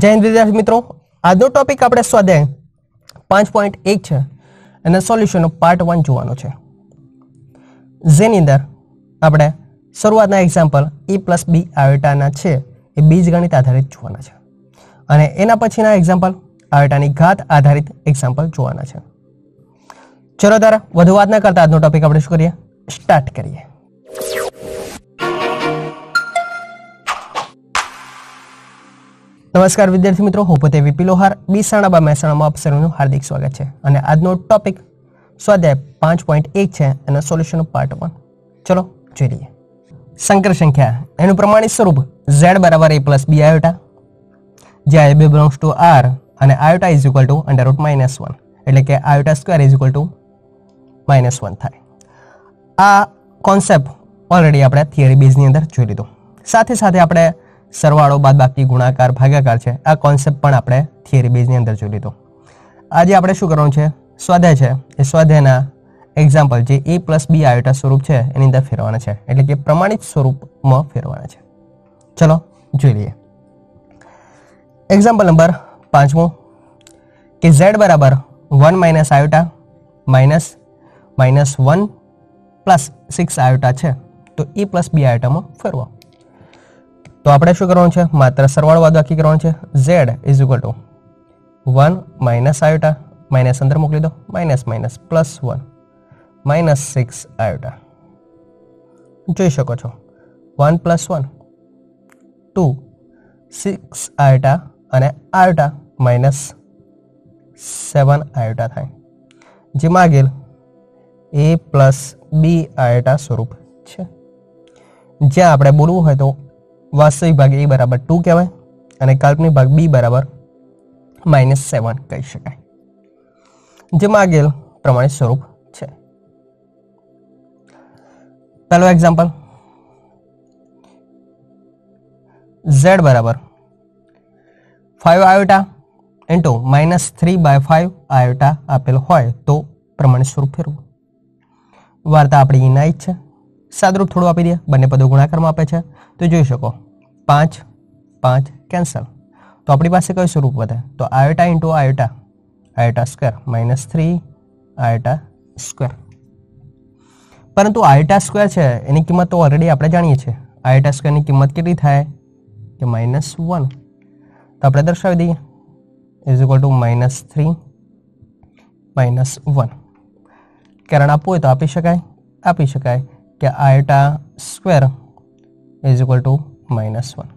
જય હિન્દ વિદ્યાર્થી મિત્રો, આજનો ટોપિક આપણે સ્વાધ્યાય 5.1 છે અને સોલ્યુશનનો પાર્ટ 1 જોવાનો છે, જેની અંદર આપણે શરૂઆતના એક્ઝામ્પલ a પ્લસ b આયોટાના છે એ બીજગણિત આધારિત જોવાના છે અને એના પછીના એક્ઝામ્પલ આયોટાની ઘાત આધારિત એક્ઝામ્પલ જોવાના છે. ચલો તારા વધુ વાત ન કરતા આજનો ટોપિક આપણે શું કરીએ, સ્ટાર્ટ કરીએ. નમસ્કાર વિદ્યાર્થી મિત્રો, હું પોતે વીપી લોહાર, બીસાણાબા મહેસાણામાં આપ સર્વનું હાર્દિક સ્વાગત છે અને આજનો ટોપિક સ્વાધ્યાય 5.1 છે અને સોલ્યુશનનો પાર્ટ 1. ચલો જોઈ લઈએ. સંકર સંખ્યા એનું પ્રમાણિત સ્વરૂપ z બરાબર a પ્લસ b આયોટા, જ્યાં a બિલોંગ્સ ટુ r અને આયોટા ઇઝ ઇક્વલ ટુ √-1, એટલે કે આયોટા સ્ક્વેર ઇઝ ઇક્વલ ટુ -1 થાય. આ કોન્સેપ્ટ ઓલરેડી આપણે થિયરી બેઝની અંદર જોઈ લીધો. સાથે સાથે આપણે સરવાળો, બાદબાકી, ગુણાકાર, ભાગાકાર છે આ કોન્સેપ્ટ પણ આપણે થિયરી બેઝની અંદર જોઈ લીધો. આજે આપણે શું કરવાનું છે, સ્વાધ્યાય છે એ સ્વાધ્યાયના એક્ઝામ્પલ જે a પ્લસ b આયોટા સ્વરૂપ છે એની અંદર ફેરવાના છે, એટલે કે પ્રમાણિત સ્વરૂપમાં ફેરવાના છે. ચલો જોઈ લઈએ. એક્ઝામ્પલ નંબર 5 કે z બરાબર 1 માઇનસ આયોટા -1 પ્લસ 6 આયોટા છે તો a પ્લસ b આયોટામાં ફેરવો. તો આપણે શું કરવાનું છે, માત્ર સરવાળો બાદબાકી કરવાનું છે. z is equal to 1 minus iota, minus અંદર મોકલી દો, માઇનસ પ્લસ 1 -6 આયોટા. જોઈ શકો છો 1 પ્લસ 1 2 6 આયોટા અને આયોટા -7 આયોટા થાય, જેમાં આગળ a પ્લસ b આયોટા સ્વરૂપ છે. જ્યાં આપણે બોલવું હોય તો વાસ્તવિક ભાગ a બરાબર 2 કહેવાય અને કાલ્પનિક ભાગ b બરાબર -7 કહી શકાય, જેમાં આગળ પ્રમાણિત સ્વરૂપ છે. પહેલો એક્ઝામ્પલ, z બરાબર 5 આયોટા ઇન્ટુ -3/5 આયોટા આપેલ હોય તો પ્રમાણિત સ્વરૂપ ફેરવું. વાર્તા આપણી એના જ છે. સાદરૂપ થોડું આપી દે, બંને પદો ગુણાકારમાં આપે છે તો જોઈ શકો 5 5 કેન્સલ, તો આપણી પાસે કયું સ્વરૂપ વધે, તો આયોટા ઇન્ટુ આયોટા, આયોટા સ્ક્વેર -3 આયોટા સ્ક્વેર. પરંતુ આયોટા સ્ક્વેર છે એની કિંમત તો ઓલરેડી આપણે જાણીએ છીએ. આયોટા સ્ક્વેરની કિંમત કેટલી થાય કે -1, તો આપણે દર્શાવી દઈએ ઇઝ ઇક્વલ ટુ -3 -1. કારણ આપવું હોય તો આપી શકાય કે આયોટા સ્ક્વેર ઇઝ ઇક્વલ ટુ -1.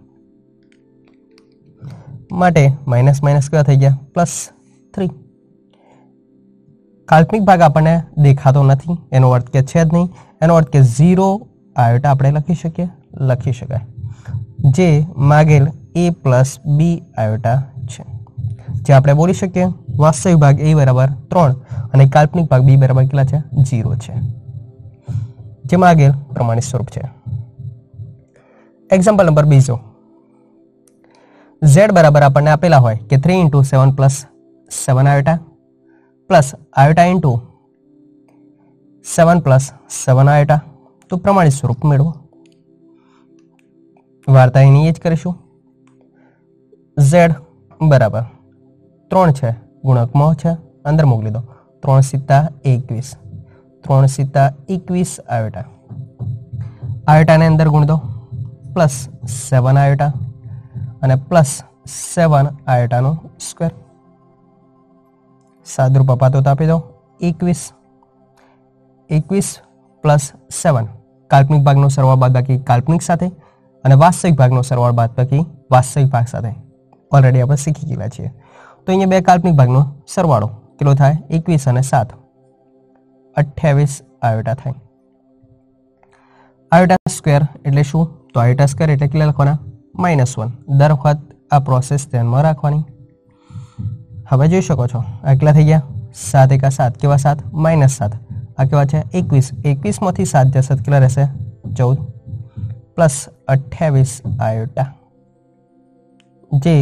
માટે માઇનસ કેવા થઈ ગયા, +3. કાલ્પનિક ભાગ આપણને દેખાતો નથી, એનો અર્થ કે છે જ નહીં, એનો અર્થ કે 0 આયોટા આપણે લખી શકાય, જે માગેલ a પ્લસ b આયોટા છે. જે આપણે બોલી શકીએ વાસ્તવિક ભાગ a બરાબર 3 અને કાલ્પનિક ભાગ b બરાબર કેટલા છે, 0 છે, જેમાં આગળ પ્રમાણિત સ્વરૂપ છે. એક્ઝામ્પલ નંબર 2, z બરાબર આપણને આપેલા હોય કે 3 × 7 + 7 આયોટા પ્લસ આયોટા ઇન્ટુ 7 + 7 આયોટા, તો પ્રમાણિત સ્વરૂપ મેળવો. વાર્તા એની એ જ કરીશું. z બરાબર 3 છે, ગુણકમાં છે, અંદર મોકલી દો, 3 × 21 આયોટા, આયોટાને અંદર ગુણ દો, +7 આયોટા અને +7 આયોટાનો સ્ક્વેર. સાદરૂપ અપાતો આપી દો 21 + 7, કાલ્પનિક ભાગનો સરવાળો બાદબાકી કાલ્પનિક સાથે અને વાસ્તવિક ભાગનો સરવાળો બાદબાકી વાસ્તવિક ભાગ સાથે ઓલરેડી આપણે શીખી ગયેલા છીએ. તો અહીંયા બે કાલ્પનિક ભાગનો સરવાળો કેટલો થાય, 21 અને 7 28 આયોટા થાય. આયોટા સ્ક્વેર એટલે શું, તો આયોટા સ્ક્વેર એટલે કેટલા લખવાના, -1. દર વખત આ પ્રોસેસ ધ્યાનમાં રાખવાની. હવે જોઈ શકો છો આ કેટલા થઈ ગયા, 7 × 7 કેવા 7 -7, આ કેવા છે 21 માંથી 7 જશે કેટલા રહેશે, 14 +28 આયોટા, જે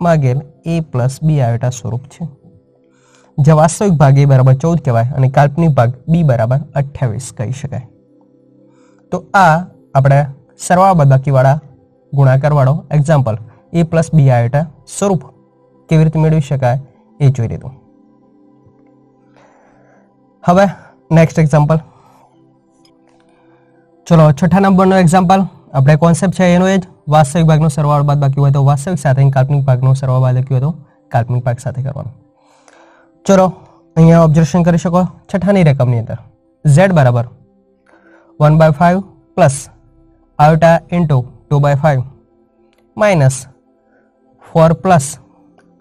માગેલ a પ્લસ b આયોટા સ્વરૂપ છે. જે વાસ્તવિક ભાગ a બરાબર 14 કહેવાય અને કાલ્પનિક ભાગ b બરાબર 28 કહી શકાય. તો આ આપણે સરવાળા બાદબાકી વાળા ગુણાકાર વાળો એક્ઝામ્પલ ए प्लस बी आयोटा स्वरूप केवी रीते मेळवी शकाय ए जोई लीधुं। हवे नेक्स्ट एक्जाम्पल, चलो छठा नंबरनो एक्जाम्पल આપણે કોન્સેપ્ટ છે એનો એ જ વાસ્તવિક ભાગનો સરવાળો બાદબાકી હોય તો વાસ્તવિક સાથે કાલ્પનિક ભાગનો સરવાળો બાદબાકી હોય તો કાલ્પનિક ભાગ સાથે કરવાનો। ચલો અહીંયા ઓબ્ઝર્વેશન કરી શકો છઠ્ઠાની રકમની અંદર z બરાબર 1/5 plus iota into 2/5 minus 4 plus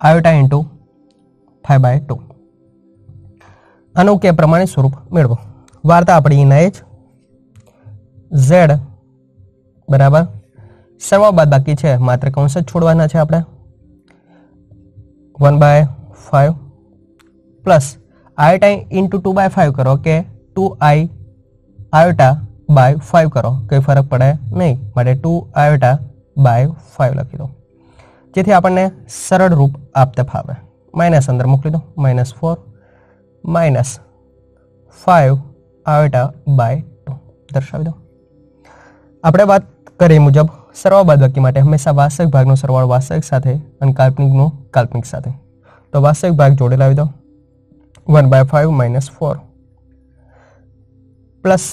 iota into 5/2 આનું કે પ્રમાણે સ્વરૂપ મેળવો। વાર્તા આપણી એના એ જ z बराबर सरवाळो बादबाकी है मात्र कौंस ज छोड़वाना है आपणे 1/5 प्लस आयोटा इंटू 2/5 करो के 2i आयोटा बाय 5 करो कोई फरक पड़े नहीं माटे 2 आयोटा बाय 5 लखी दो जेथी आपने सरल रूप आपते फावे। माइनस अंदर मोकली दो -4 माइनस 5 आयोटा बाय 2 दर्शावी दो। आपणे बात करे मुजब सरवाळो बादबाकी माटे हमेशा वास्तविक भागनो सरवाळो वास्तविक साथे अने काल्पनिकनो काल्पनिक साथे। तो वास्तविक भाग जोड़े लावी दो 1/5 minus 4 plus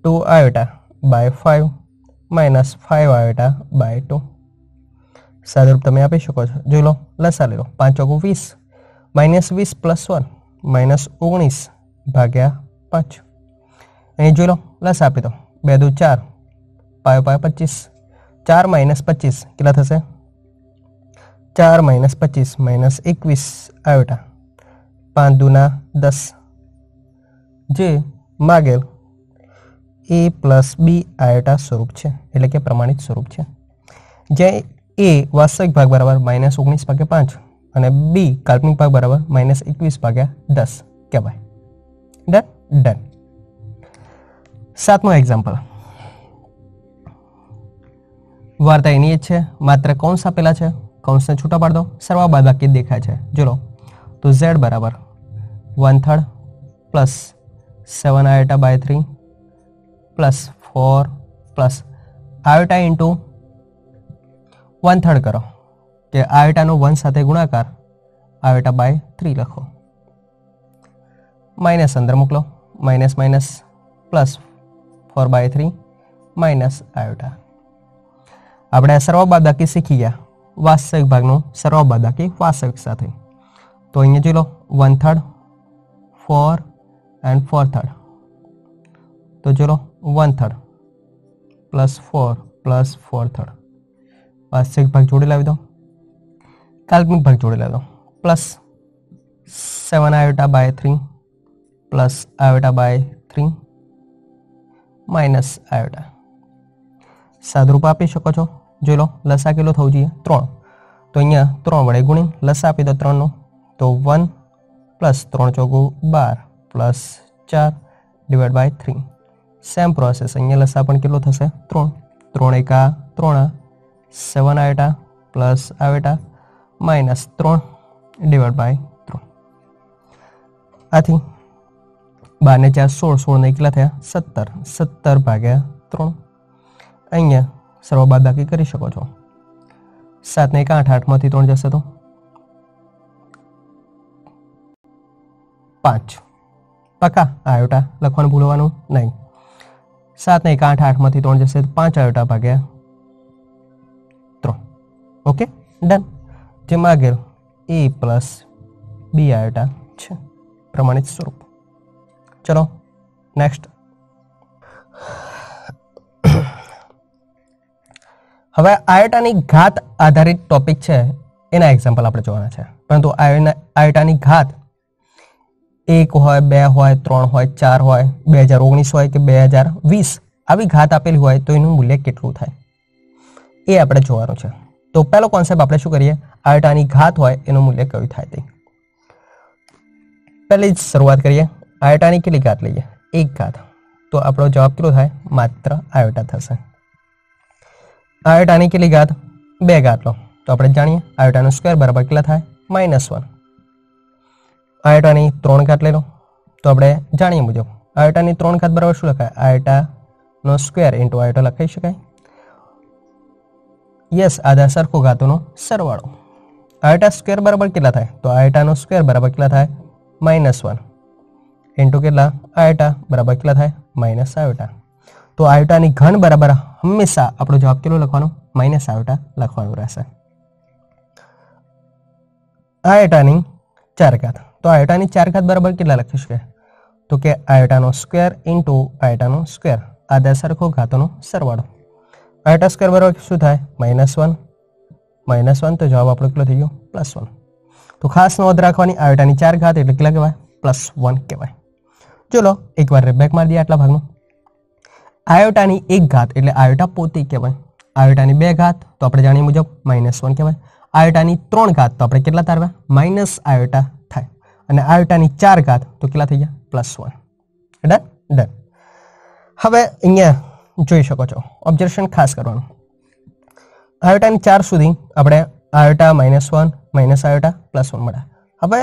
2 iota by 5 minus 5 iota by 2 सादरूप तमे आपी शको छो। जोई लो लसा ले लो 5 × 20 माइनस 20 प्लस 1 माइनस 19 भाग्या 5 अहीं जोई लो लसा आपी दो 2 × 2 = 4 पायो 25 4 माइनस 25 कितना थशे 4 माइनस 25 माइनस 21 आयोटा 5 × 2 = 10 जे मागेल ए प्लस बी आयोटा स्वरूप है एटले के प्रमाणित स्वरूप है। जे ए वास्तविक भाग बराबर -19/5 और बी काल्पनिक भाग बराबर -21/10 कहवाय। Done done. सातमो एक्जाम्पल वार्ता एनी है मात्र कौंस आपेला है कौंस ने छूटा पाड़ दो सरवाळो बादबाकी देखाय है। जो लो तो z बराबर 1/3 plus 7 iota by 3 plus 4 plus iota into 1/3 करो कि आयोटा नो 1 साथे गुणाकार आयोटा बाय 3 लखो माइनस अंदर मोकलो minus minus plus 4/3 minus iota. આપણે સરવાળો બાદબાકી શીખી ગયા વાસ્તવિક ભાગનો સરવાળો બાદબાકી વાસ્તવિક સાથે। તો અહીંયા જોઈ લો 1/3 4 and 4/3 તો જોઈ લો 1/3 प्लस 4 प्लस 4/3 वास्तविक भाग जोड़े लावी दो काल्पनिक भाग जोड़े लावी दो plus 7 iota by 3 plus iota by 3 minus iota सादरूप आपी शको छो। जो लो लसा किलो थवुं जोईए 3 तो अहींया 3 वडे गुणी लसा आपी दो 3 नो तो 1 plus 3 × 4 = 12 plus 4 divide by 3 same process अहींया लसा पण किलो थशे 3 3 × 1 = 3 7 iota plus iota minus 3 divide by 3 आथी 12 ने 4 16 16 ने कितला थया 17 17/3 अहींया सरवाळो बादबाकी करी शको छो 7 ने 1 8 8 मांथी 3 जशे तो 5 पक्का आयोटा लखवानुं भूलवानुं नहीं 7 ने 1 8 8 मांथी 3 जशे तो 5 आयोटा भाग्या 3 ओके डन। जे मागेल ए प्लस बी आयोटा छे प्रमाणित स्वरूप। चलो नेक्स्ट हवे आयोटानी घात आधारित टॉपिक है एना एक्जाम्पल आपणे जोवाना छे परंतु आयोटानी घात 1 होय 2 होय 3 होय 4 होय 2019 होय के 2020 આવી ઘાત આપેલી હોય તો એનું મૂલ્ય કેટલું થાય એ આપણે જોવાનું છે। તો પહેલો કોન્સેપ્ટ આપણે શું કરીએ આયોટાની ઘાત હોય એનું મૂલ્ય કયું થાય તે પહેલી જ શરૂઆત કરીએ। आयोटानी કેટલી ઘાત લઈએ 1 ઘાત તો આપણો જવાબ કેટલો થાય માત્ર આયોટા થશે। आयोटानी કેટલી ઘાત 2 ઘાત લો તો આપણે જાણીએ આયોટાનો સ્ક્વેર બરાબર કેટલા થાય -1। आयोटानी 3 घात ले लो तो આપણે જાણીએ મુજબ आयोटानी 3 घात बराबर શું લખાય आयोटाનો સ્ક્વેર * आयोटा લખાઈ શકાય। યસ આધા સરખો ઘાતોનો સરવાળો. આયોટા સ્ક્વેર બરાબર કેટલા થાય? તો આયોટાનો સ્ક્વેર બરાબર કેટલા થાય? -1 ઇન્ટુ કેટલા? આયોટા બરાબર કેટલા થાય? માઇનસ આયોટા. તો આયોટાની ઘન બરાબર હંમેશા આપણો જવાબ કેટલો લખવાનો? માઇનસ આયોટા લખવાનું રહેશે. આયોટાની 4 ઘાત. તો આયોટાની 4 ઘાત બરાબર કેટલા લખી શકાય? તો કે આયોટાનો સ્ક્વેર ઇન્ટુ આયોટાનો સ્ક્વેર આધા સરખો ઘાતોનો સરવાળો. આયોટા સ્ક્વેર બરાબર શું થાય? -1 તો જવાબ આપણો કેટલો થઈ ગયો? +1. તો ખાસ નોંધ રાખવાની, આયોટાની 4 ઘાત એટલે કેટલા કહેવાય? +1 કહેવાય. ચલો એકવાર બેક મારી દઈએ આટલા ભાગનું. આયોટાની 1 ઘાત એટલે આયોટા પોતે કહેવાય. આયોટાની 2 ઘાત તો આપણે જાણીએ મુજબ -1 કહેવાય. આયોટાની 3 ઘાત તો આપણે કેટલા તારવા? માઇનસ આયોટા થાય. અને આયોટાની 4 ઘાત તો કેટલા થઈ ગયા? +1. ડન. હવે અહીંયા જોઈ શકો છો, ઓબ્ઝર્વેશન ખાસ કરવાનું. આયોટાની 4 સુધી આપણે આયોટા -1 માઇનસ આયોટા +1 મળ્યા. હવે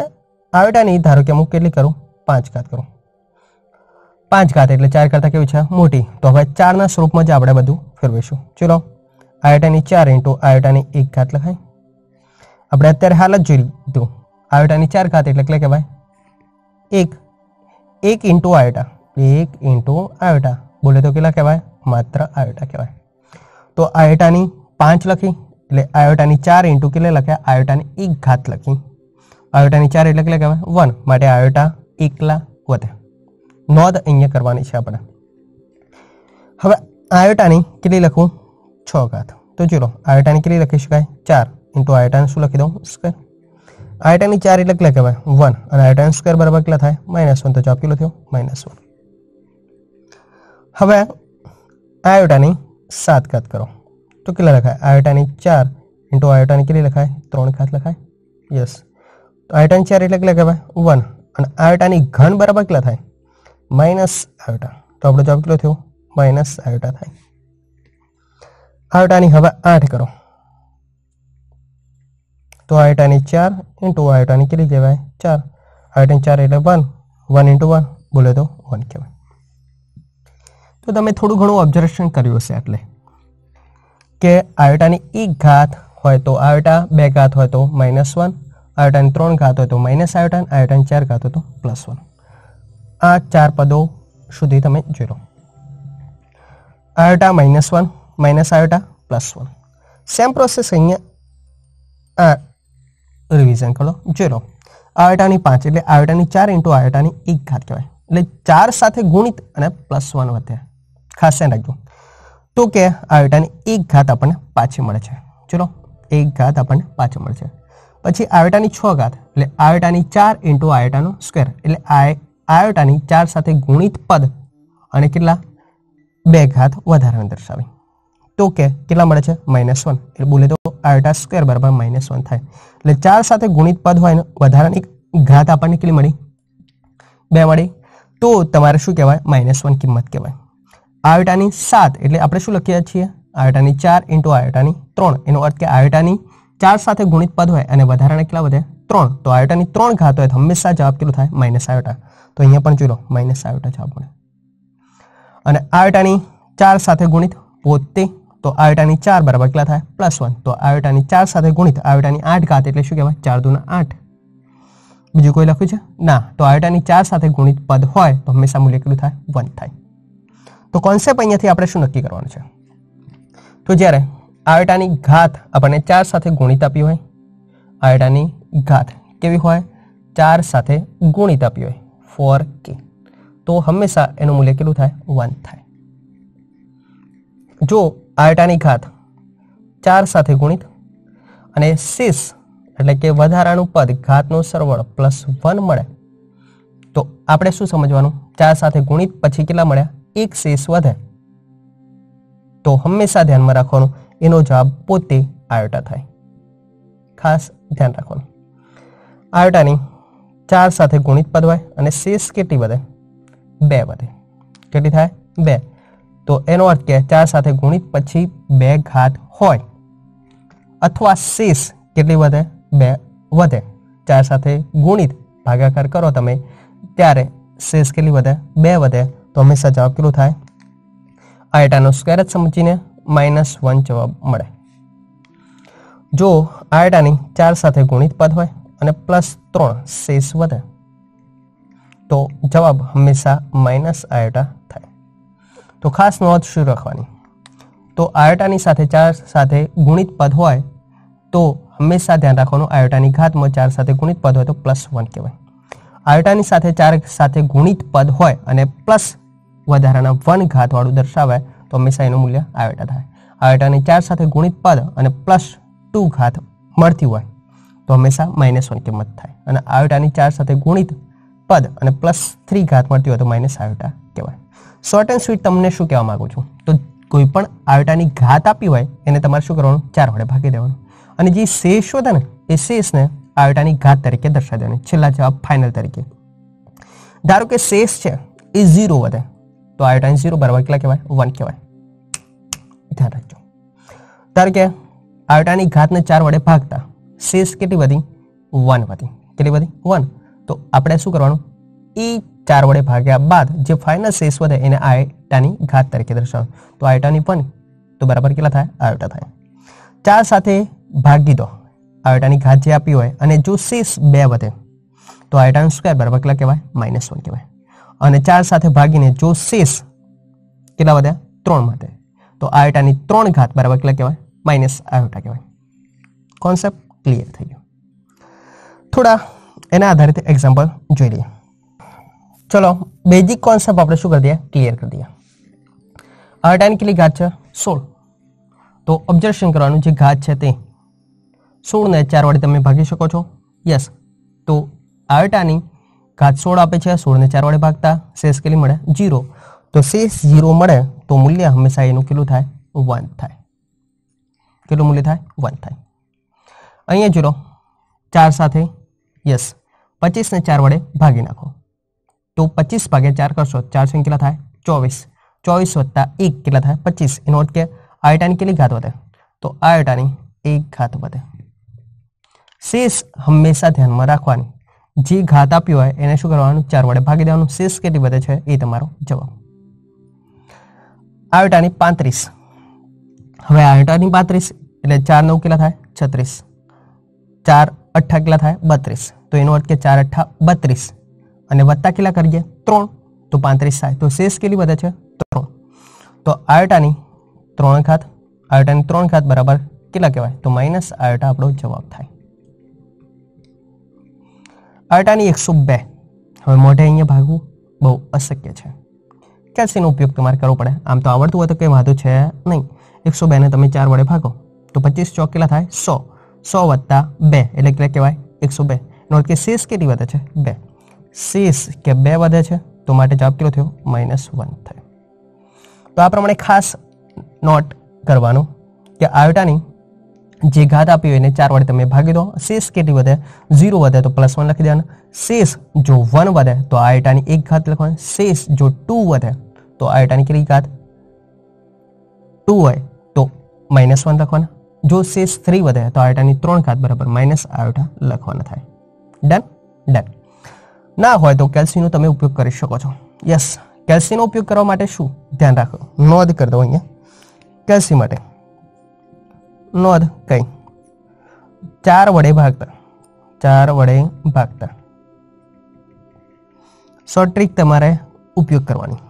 આયોટાની ધારો કે અમુક કેટલી કરું? 5 ઘાત કરું. 5 ઘાત એટલે 4 કરતાં કેવી છે? મોટી. તો હવે 4ના સ્વરૂપમાં જ આપણે બધું ફેરવીશું. ચલો આયોટાની 4 ઇન્ટુ આયોટાની 1 ઘાત લખાય. આપણે અત્યારે હાલ જ જોઈ લીધું, આયોટાની 4 ઘાત એટલે કેટલે કહેવાય? 1 ઇન્ટુ આયોટા. 1 ઇન્ટુ આયોટા બોલે તો કેટલા કહેવાય? માત્ર આયોટા કહેવાય. તો આયોટાની 5 લખી એટલે આયોટાની 4 ઇન્ટુ કેટલે લખ્યા? આયોટાની 1 ઘાત લખી. આયોટાની 4 એટલે કેટલે કહેવાય? 1. માટે આયોટા એકલા વધે. નોંધ અહીંયા કરવાની છે આપણે. હવે આયોટાની કેટલી લખું? 6 ઘાત. તો ચલો આયોટાની કેટલી લખી શકાય? 4 ઇન્ટુ આયોટાને શું લખી દઉં? સ્ક્વેર. આયોટાની 4 એટલે કેટલા કહેવાય? 1. અને આયોટાનો સ્ક્વેર બરાબર કેટલા થાય? -1. તો જવાબ કેટલો થયો? -1. હવે આયોટાની 7 ઘાત કરો તો કેટલા લખાય? આયોટાની 4 ઇન્ટુ આયોટાની કેટલી લખાય? 3 ઘાત લખાય. યસ. તો આયોટાની 4 એટલે કેટલા કહેવાય? 1. અને આયોટાની ઘન બરાબર કેટલા થાય? માઇનસ આયોટા. તો આપણો જવાબ કેટલો થયો? માઇનસ આયોટા થાય. આયોટાની હવે 8 કરો તો આયોટાની 4 ઇન્ટુ આયોટાની કેટલી કહેવાય? 4. આયોટાની 4 એટલે 1. 1 ઇન્ટુ 1 બોલે તો 1 કહેવાય. તો તમે થોડું ઘણું ઓબ્ઝર્વેશન કર્યું હશે એટલે કે આયોટાની 1 ઘાત હોય તો આયોટા, 2 ઘાત હોય તો -1, આયોટાની 3 ઘાત હોય તો માઇનસ આયોટા, આયોટાની 4 ઘાત હોય તો +1. આ 4 પદો સુધી તમે જોઈ લો. આયોટા -1 માઇનસ આયોટા +1. સેમ પ્રોસેસ અહીંયા રિવિઝન કરો. જોઈ લો આયોટાની 5 એટલે આયોટાની 4 ઇન્ટુ આયોટાની 1 ઘાત કહેવાય. એટલે 4 સાથે ગુણિત અને +1 વધે. ખાસ ધ્યાન રાખજો. તો કે આયોટાની 1 ઘાત આપણને પાછી મળે છે. ચલો 1 ઘાત આપણને પાછી મળે છે. પછી આયોટાની 6 ઘાત એટલે આયોટાની 4 ઇન્ટુ આયોટાનો સ્ક્વેર એટલે આયોટાની 4 સાથે ગુણિત પદ અને કેટલા? 2 ઘાત વધારાને દર્શાવે. તો કે કેટલા મળે છે? -1. એટલે બોલે તો આયોટા સ્ક્વેર બરાબર -1 થાય. એટલે 4 સાથે ગુણિત પદ હોય ને વધારાની ઘાત આપણને કેટલી મળી? 2 મળી. તો તમારે શું કહેવાય? -1 કિંમત કહેવાય. આયોટાની 7 એટલે આપણે શું લખીએ છીએ? આયોટાની 4 ઇન્ટુ આયોટાની 3. એનો અર્થ કે આયોટાની 4 સાથે ગુણિત પદ હોય અને વધારાને કેટલા વધે? 3. તો આયોટાની 3 ઘાત હોય તો હંમેશા જવાબ કેટલો થાય? માઇનસ આયોટા. તો અહીંયા પણ જોઈ લો માઇનસ આયોટા જવાબ મળે. અને આયોટાની 4 સાથે ગુણિત પોતે તો આયોટાની 4 બરાબર કેટલા થાય? +1. તો આયોટાની 4 સાથે ગુણિત આયોટાની 8 ઘાત એટલે શું કહેવાય? 4 દૂના 8. બીજું કોઈ લખ્યું છે? ના. તો આયોટાની 4 સાથે ગુણિત પદ હોય તો હંમેશા મૂલ્ય કેટલું થાય? 1 થાય. તો કોન્સેપ્ટ અહીંયાથી આપણે શું નક્કી કરવાનું છે? તો જ્યારે આયોટાની ઘાત આપણને 4 સાથે ગુણિત આપી હોય, આયોટાની ઘાત કેવી હોય? 4 સાથે ગુણિત આપી હોય 4k, તો હંમેશા એનું મૂલ્ય કેટલું થાય? 1 થાય. જો આયોટાની ઘાત 4 સાથે ગુણિત અને શેષ એટલે કે વધારાનું પદ ઘાતનો સરવાળો +1 મળે તો આપણે શું સમજવાનું? 4 સાથે ગુણિત પછી કેટલા મળ્યા? 1 શેષ વધે. તો હંમેશા ધ્યાનમાં રાખવાનું એનો જવાબ પોતે આયોટા થાય. ખાસ ધ્યાન રાખવાનું. આયોટાની 4 સાથે ગુણિત પદ હોય અને શેષ કેટલી વધે? 2 વધે. કેટલી થાય? 2. તો એનો અર્થ કે 4 સાથે ગુણિત પછી 2 ઘાત હોય અથવા શેષ કેટલી વધે? 2 વધે. 4 સાથે ગુણિત ભાગાકાર કરો તમે ત્યારે શેષ કેટલી વધે? 2 વધે. તો હંમેશા જવાબ કેટલું થાય? આયોટાનો સ્ક્વેર જ સમજીને -1 જવાબ મળે. જો આયોટાની 4 સાથે ગુણિત પદ હોય અને +3 શેષ વધે તો જવાબ હંમેશા માઇનસ આયોટા થાય. તો ખાસ નોંધ શું રાખવાની? તો આયોટાની સાથે 4 સાથે ગુણિત પદ હોય તો હંમેશા ધ્યાન રાખવાનું આયોટાની ઘાતમાં 4 સાથે ગુણિત પદ હોય તો +1 કહેવાય. આયોટાની સાથે 4 સાથે ગુણિત પદ હોય અને પ્લસ વધારાના 1 ઘાતવાળું દર્શાવે તો હંમેશા એનું મૂલ્ય આયોટા થાય. આયોટાની 4 સાથે ગુણિત પદ અને +2 ઘાત મળતી હોય તો હંમેશા -1 કિંમત થાય. અને આયોટાની 4 સાથે ગુણિત પદ અને +3 ઘાત મળતી હોય તો માઇનસ આયોટા કહેવાય. શોર્ટ એન્ડ સ્વીટ તમને શું કહેવા માંગુ છું? તો કોઈ પણ આયોટાની ઘાત આપી હોય એને તમારે શું કરવાનું? 4 વડે ભાગી દેવાનું. અને જે શેષ વધે ને એ શેષને આયોટાની ઘાત તરીકે દર્શાવી દેવાની. છેલ્લા જવાબ ફાઇનલ તરીકે. ધારો કે શેષ છે એ 0 વધે તો આયોટાની 0 બરાબર કેટલા કહેવાય? 1 કહેવાય. ધ્યાન રાખજો. ધારો કે આયોટાની ઘાતને 4 વડે ભાગતા શેષ કેટલી વધી? 1 વધી. કેટલી વધી? 1. તો આપણે શું કરવાનું? એ 4 વડે ભાગ્યા બાદ જે ફાઇનલ શેષ વધે એને આયોટાની ઘાત તરીકે દર્શાવવાનું. તો આયોટાની 1 તો બરાબર કેટલા થાય? આયોટા થાય. 4 સાથે ભાગી દો આયોટાની ઘાત જે આપી હોય અને જો શેષ 2 વધે તો આયોટાનો સ્ક્વેર બરાબર કેટલા કહેવાય? -1 કહેવાય. અને 4 સાથે ભાગીને જો શેષ કેટલા વધ્યા? 3 વધે તો આયોટાની 3 ઘાત બરાબર કેટલા કહેવાય? માઇનસ આયોટા કહેવાય. કોન્સેપ્ટ ક્લિયર થઈ ગયો. થોડા એના આધારિત એક્ઝામ્પલ જોઈ લઈએ. ચલો બેઝિક કોન્સેપ્ટ આપણે શું કરી દઈએ? ક્લિયર કરી દઈએ. આયોટાની કેટલી ઘાત છે? 16. તો ઓબ્ઝર્વેશન કરવાનું જે ઘાત છે તે 16 ને 4 વડે તમે ભાગી શકો છો. યસ. તો આયોટાની ઘાત 16 આપે છે. 16 ને 4 વડે ભાગતા શેષ કેટલી મળે? 0. તો શેષ 0 મળે તો મૂલ્ય હંમેશા એનું કેટલું થાય? 1 થાય. કેટલું મૂલ્ય થાય? 1 થાય. અહીંયા જોડો 4 સાથે યસ 25 ને 4 વડે ભાગી નાખો તો 25 ભાગ્યા 4 કરશો 4 સંખ્યા કેટલા થાય? 24. 24 વત્તા 1 કેટલા થાય? 25. એનો અર્થ કે આયોટાની કેટલી ઘાત વધે? તો આયોટાની 1 ઘાત વધે. શેષ હંમેશા ધ્યાનમાં રાખવાની. જે ઘાત આપી હોય એને શું કરવાનું? 4 વડે ભાગી દેવાનું. શેષ કેટલી વધે છે એ તમારો જવાબ. આયોટાની 35. હવે આયોટાની 35 એટલે 4 9 કેટલા થાય? 36. 4 8 કેટલા થાય? 32. તો એનો અર્થ કે 4 8 32 અને વત્તા કેટલા કરીએ? 3 તો 35 થાય. તો શેષ કેટલી વધે છે? 3. તો આયોટાની 3 ઘાત. આયોટાની 3 ઘાત બરાબર કેટલા કહેવાય? તો માઇનસ આયોટા આપણો જવાબ થાય. આયોટાની 102. હવે મોઢે અહીંયા ભાગવું બહુ અશક્ય છે. કેલ્સીનો ઉપયોગ તમારે કરવો પડે. આમ તો આવડતું હોય તો કંઈ વાંધો છે નહીં. 102 ને તમે 4 વડે ભાગો તો 25 ચોક કેટલા થાય? 100. 100 વત્તા 2 એટલે કેટલા કહેવાય? 102. એનો અર્થ કે શેષ કેટલી વધે છે? 2. શેષ કે 2 વધે છે તો માટે જવાબ કેટલો થયો? -1 થયો. તો આ પ્રમાણે ખાસ નોટ કરવાનું કે આયોટાની જે ઘાત આપી હોય એને 4 વડે તમે ભાગી દો. શેષ કેટલી વધે? 0 વધે તો +1 લખી દેવાનું. શેષ જો 1 વધે તો આયોટાની 1 ઘાત લખવાની. શેષ જો 2 વધે તો આયોટાની કેટલી ઘાત? 2 હોય તો -1 લખવાના. જો શેષ 3 વધે તો આયોટાની 3 ઘાત બરાબર માઇનસ આયોટા લખવાના થાય. ડન? ડન. ના હોય તો કેલ્સીનો તમે ઉપયોગ કરી શકો છો. યસ. કેલ્સીનો ઉપયોગ કરવા માટે શું ધ્યાન રાખો? નોંધ કરી દો અહીંયા. કેલ્સી માટે નોંધ કઈ? 4 વડે ભાગતા. 4 વડે ભાગતા શોર્ટ ટ્રીક તમારે ઉપયોગ કરવાની.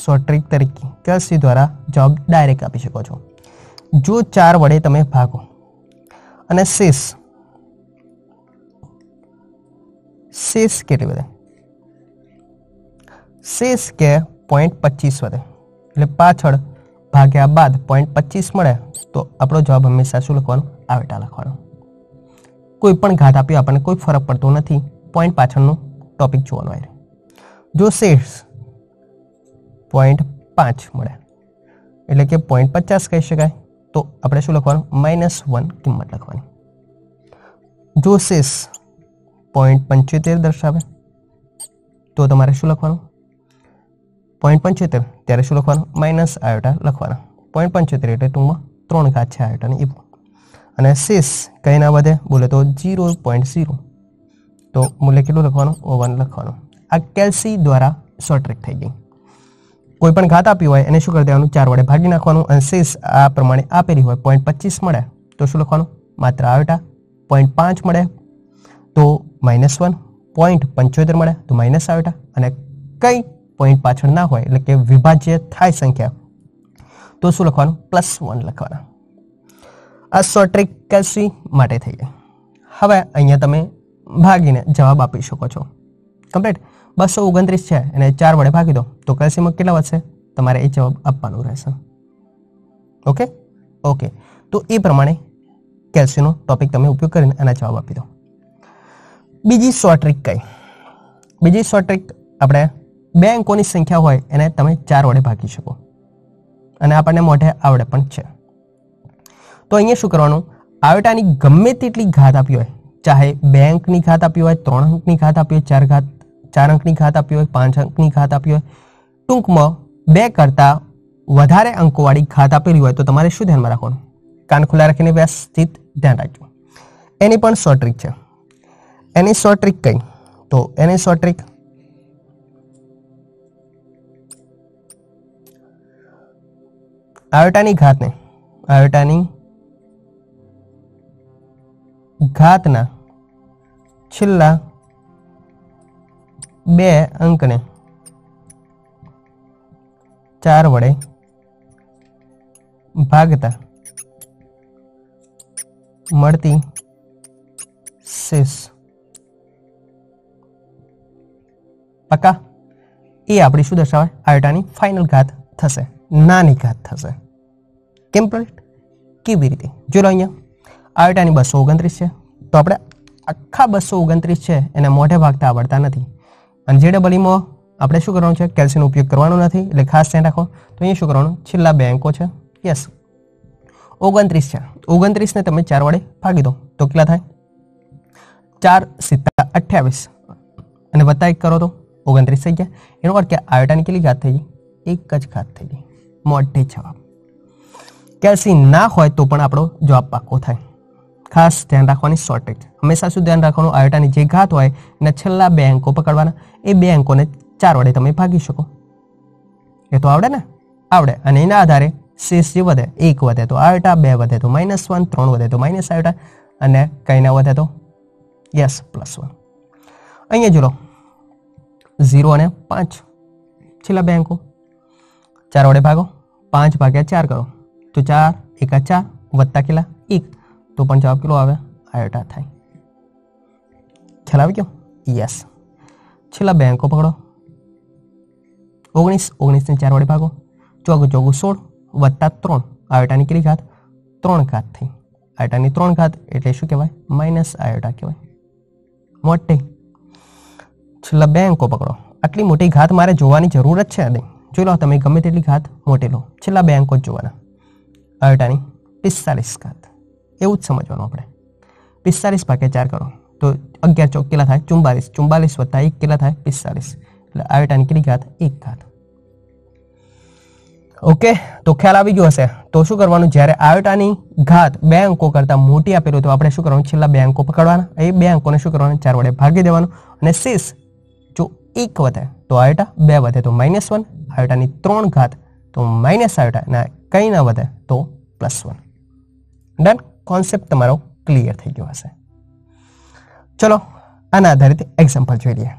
શોર્ટ ટ્રીક તરીકે કેલ્સી દ્વારા જવાબ ડાયરેક્ટ આપી શકો છો. જો 4 વડે તમે ભાગો અને શેષ કેટલી વધે? શેષ કે 0.25 વધે એટલે પાછળ ભાગ્યા બાદ 0.25 મળે તો આપણો જવાબ હંમેશા શું લખવાનું? આયોટા લખવાનો. કોઈ પણ ઘાત આપી આપણને કોઈ ફરક પડતો નથી. પોઈન્ટ પાછળનો ટોપિક જોવાનો આવે. જો શેષ 0.5 મળે એટલે કે 0.50 કહી શકાય તો આપણે શું લખવાનું? -1 કિંમત લખવાની. જો શેષ 0.75 દર્શાવે તો તમારે શું લખવાનું? 0.75 ત્યારે શું લખવાનું? માઇનસ આયોટા લખવાના. 0.75 એટલે ટૂંકમાં 3 ઘાત છે આયોટાની. અને શેષ કંઈ ના વધે બોલે તો 0.0 તો મૂલ્ય કેટલું લખવાનું? 1 લખવાનું. આ કેલ્સી દ્વારા શોર્ટ ટ્રીક થઈ ગઈ. કોઈ પણ ઘાત આપી હોય એને શું કરી દેવાનું? 4 વડે ભાગી નાખવાનું અને શેષ આ પ્રમાણે આપેલી હોય 0.25 મળે તો શું લખવાનું? માત્ર આયોટા. 0.5 મળે તો -1, 0.75 મળે તો માઇનસ આયોટા, અને કઈ પોઈન્ટ પાછળ ના હોય એટલે કે વિભાજ્ય થાય સંખ્યા તો શું લખવાનું? +1 લખવાના. આ શોર્ટ ટ્રીક કેલ્સી માટે થઈ ગઈ. હવે અહીંયા તમે ભાગીને જવાબ આપી શકો છો. કમ્પ્લીટ. 229 છે એને 4 વડે ભાગી દો તો કેલ્સીમાં કેટલા વધશે? તમારે એ જવાબ આપવાનું રહેશે. ઓકે ઓકે, તો એ પ્રમાણે કેલ્સીનો ટોપિક તમે ઉપયોગ કરીને એના જવાબ આપી દો. બીજી શોર્ટ ટ્રીક કઈ? બીજી શોર્ટ ટ્રીક આપણે 2 અંકોની સંખ્યા હોય એને તમે 4 વડે ભાગી શકો, અને આપણને મોઢે આવડે પણ છે. તો અહીંયા શું કરવાનું? આયોટાની ગમે તેટલી ઘાત આપી હોય, ચાહે 2 અંકની ઘાત આપી હોય, 3 અંકની ઘાત આપી હોય, 4 અંકની ઘાત આપી હોય, 5 અંકની ઘાત આપી હોય, ટૂંકમાં 2 કરતા વધારે અંકોવાળી ઘાત આપેલી હોય તો તમારે શું ધ્યાનમાં રાખવાનું? કાન ખુલ્લા રાખીને વ્યવસ્થિત ધ્યાન રાખજો. એની પણ શોર્ટ ટ્રીક છે. એની શોર્ટ ટ્રીક કઈ? તો એની શોર્ટ ટ્રીક આયોટાની ઘાતના છેલ્લા 2 અંકને 4 વડે ભાગતા મળતી શેષ પક્કા એ આપણી શું દર્શાવે? આયોટાની ફાઇનલ ઘાત થશે, નાની ઘાત થશે. કમ્પ્લીટ. કેવી રીતે? જો અહીંયા આયોટાની 229 છે તો આપણે આખા 229 છે એને મોઢે ભાગતા આવડતા નથી, અને JEEમાં આપણે શું કરવાનું છે? કેલ્સીનો ઉપયોગ કરવાનો નથી, એટલે ખાસ ધ્યાન રાખો. તો અહીંયા શું કરવાનું? છેલ્લા 2 અંકો છે, યસ 29 છે, 29 ને તમે 4 વડે ભાગી દો તો કેટલા થાય? 4 × 28 અને વત્તા 1 કરો તો 29 થઈ ગયા. એનો અર્થ કે આયોટાની કેટલી ઘાત થઈ ગઈ? 1 જ ઘાત થઈ ગઈ. મોઢે જવાબ. કેલ્સી ના હોય તો પણ આપણો જવાબ પાક્કો થાય. ખાસ ધ્યાન રાખવાની શોર્ટ ટ્રીક. હંમેશા શું ધ્યાન રાખવાનું? આયોટાની જે ઘાત હોય એના છેલ્લા 2 અંકો પકડવાના. એ 2 અંકોને 4 વડે તમે ભાગી શકો. એ તો આવડે ને? આવડે. અને એના આધારે શેષ જે વધે, 1 વધે તો આયોટા, 2 વધે તો -1, 3 વધે તો માઇનસ આયોટા, અને કંઈ ના વધે તો યસ +1. અહીંયા જો 0 અને 5 છેલ્લા 2 અંકો 4 વડે ભાગો, 5 ભાગ્યા 4 કરો તો 4 × 4 વત્તા કેટલા? 1, તો પણ જવાબ કેટલો આવે? આયોટા થાય. ખ્યાલ આવી ગયો? યસ. છેલ્લા 2 અંકો પકડો, 19 ને 4 વડે ભાગો, 4 × 4 = 16 વત્તા 3, આયોટાની કેટલી ઘાત? 3 ઘાત થઈ. આયોટાની 3 ઘાત એટલે શું કહેવાય? માઇનસ આયોટા કહેવાય. મોટી. છેલ્લા 2 અંકો પકડો. આટલી મોટી ઘાત મારે જોવાની જરૂર જ છે નહીં. જોઈ લો, તમે ગમે તેટલી ઘાત મોટી લો, છેલ્લા 2 અંકો જ જોવાના. આયોટાની 45 ઘાત, એવું જ સમજવાનું આપણે. 45 ભાગ્યા 4 કરો તો 11 ચોક કેટલા થાય? 44. 44 વત્તા 1 કેટલા થાય? 45. એટલે આયોટાની કેટલી ઘાત? 1 ઘાત. ઓકે, તો ખ્યાલ આવી ગયો હશે. તો શું કરવાનું? જ્યારે આયોટાની ઘાત 2 અંકો કરતા મોટી આપેલું તો આપણે શું કરવાનું? છેલ્લા 2 અંકો પકડવાના. એ 2 અંકોને શું કરવાનું? 4 વડે ભાગી દેવાનું, અને શેષ જો 1 વધે તો આયોટા, 2 વધે તો -1, આયોટાની 3 ઘાત તો માઇનસ આયોટા, અને કંઈ ના વધે તો +1. ડન. કોન્સેપ્ટ તમારો ક્લિયર થઈ ગયો હશે. ચલો આના આધારિત એક્ઝામ્પલ જોઈ લઈએ.